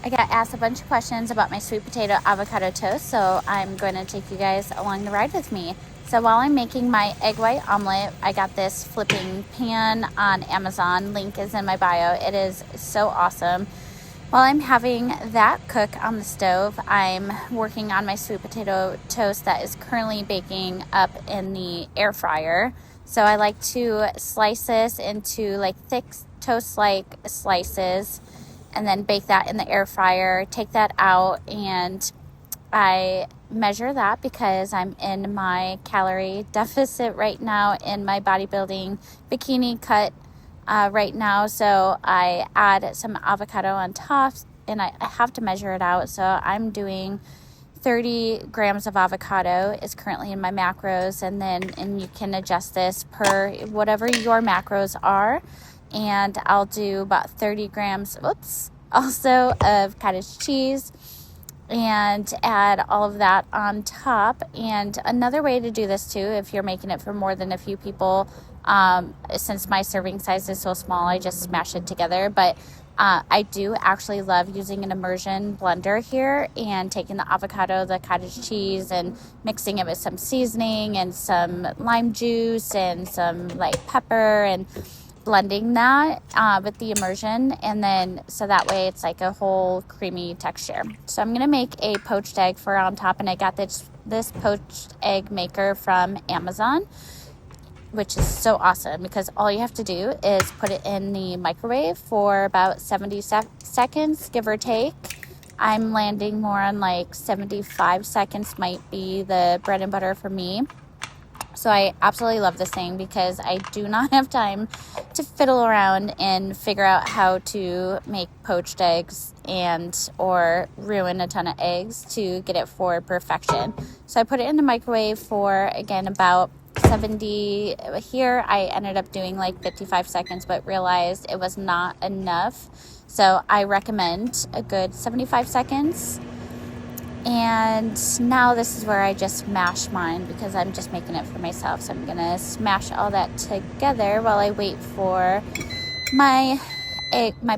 I got asked a bunch of questions about my sweet potato avocado toast, so I'm going to take you guys along the ride with me. So while I'm making my egg white omelet, I got this flipping pan on Amazon. Link is in my bio. It is so awesome. While I'm having that cook on the stove, I'm working on my sweet potato toast that is currently baking up in the air fryer. So I like to slice this into like thick toast-like slices and then bake that in the air fryer, take that out, and I measure that because I'm in my calorie deficit right now in my bodybuilding bikini cut right now. So I add some avocado on top, and I have to measure it out. So I'm doing 30 grams of avocado is currently in my macros, and you can adjust this per whatever your macros are. And I'll do about 30 grams, also of cottage cheese, and add all of that on top. And another way to do this too, if you're making it for more than a few people, since my serving size is so small, I just smash it together. But I do actually love using an immersion blender here and taking the avocado, the cottage cheese, and mixing it with some seasoning and some lime juice and some like pepper, and blending that with the immersion, and then so that way it's like a whole creamy texture. So I'm gonna make a poached egg for on top, and I got this poached egg maker from Amazon, which is so awesome because all you have to do is put it in the microwave for about 70 seconds, give or take. I'm landing more on like 75 seconds might be the bread and butter for me. So I absolutely love this thing because I do not have time to fiddle around and figure out how to make poached eggs or ruin a ton of eggs to get it for perfection. So I put it in the microwave for, again, about 70. Here I ended up doing like 55 seconds, but realized it was not enough. So I recommend a good 75 seconds. And now this is where I just mash mine because I'm just making it for myself. So I'm going to smash all that together while I wait for my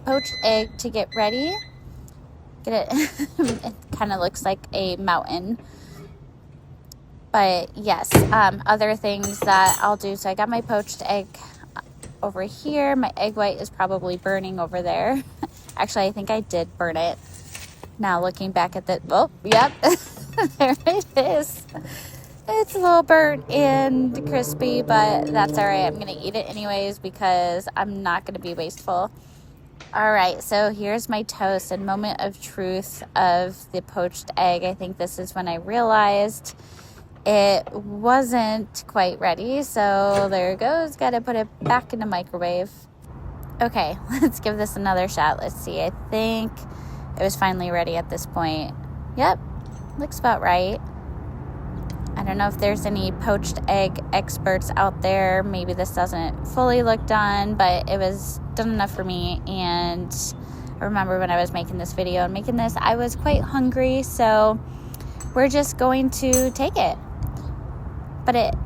poached egg to get ready. Get it? It kind of looks like a mountain. But yes, other things that I'll do. So I got my poached egg over here. My egg white is probably burning over there. Actually, I think I did burn it. Now looking back at yep, there it is. It's a little burnt and crispy, but that's all right. I'm going to eat it anyways because I'm not going to be wasteful. All right, so here's my toast and moment of truth of the poached egg. I think this is when I realized it wasn't quite ready. So there it goes. Got to put it back in the microwave. Okay, let's give this another shot. Let's see. I think it was finally ready at this point. Yep, looks about right. I don't know if there's any poached egg experts out there. Maybe this doesn't fully look done, but it was done enough for me. And I remember when I was making this video and making this, I was quite hungry. So we're just going to take it. But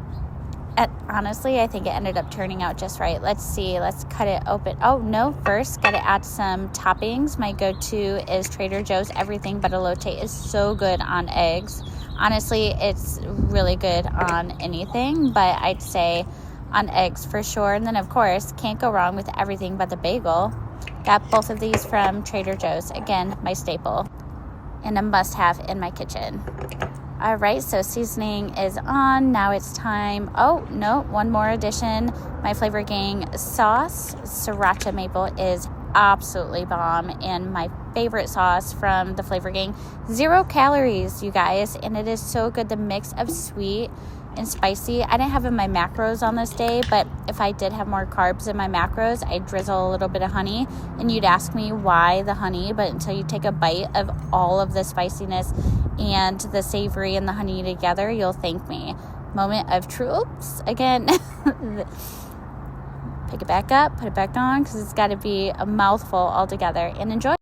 honestly, I think it ended up turning out just right. Let's see. Let's cut it open. Oh, no. First, got to add some toppings. My go-to is Trader Joe's Everything But Elote is so good on eggs. Honestly, it's really good on anything, but I'd say on eggs for sure. And then, of course, can't go wrong with Everything But the Bagel. Got both of these from Trader Joe's. Again, my staple and a must-have in my kitchen. All right, so seasoning is on. Now it's time. Oh, no, one more addition. My Flavor Gang sauce, Sriracha Maple, is absolutely bomb. And my favorite sauce from the Flavor Gang, 0 calories, you guys. And it is so good, the mix of sweet and spicy. I didn't have in my macros on this day, but if I did have more carbs in my macros, I'd drizzle a little bit of honey. And you'd ask me why the honey, but until you take a bite of all of the spiciness and the savory and the honey together, you'll thank me. Moment of truth. Oops, again. Pick it back up, put it back on, because it's got to be a mouthful altogether. And enjoy.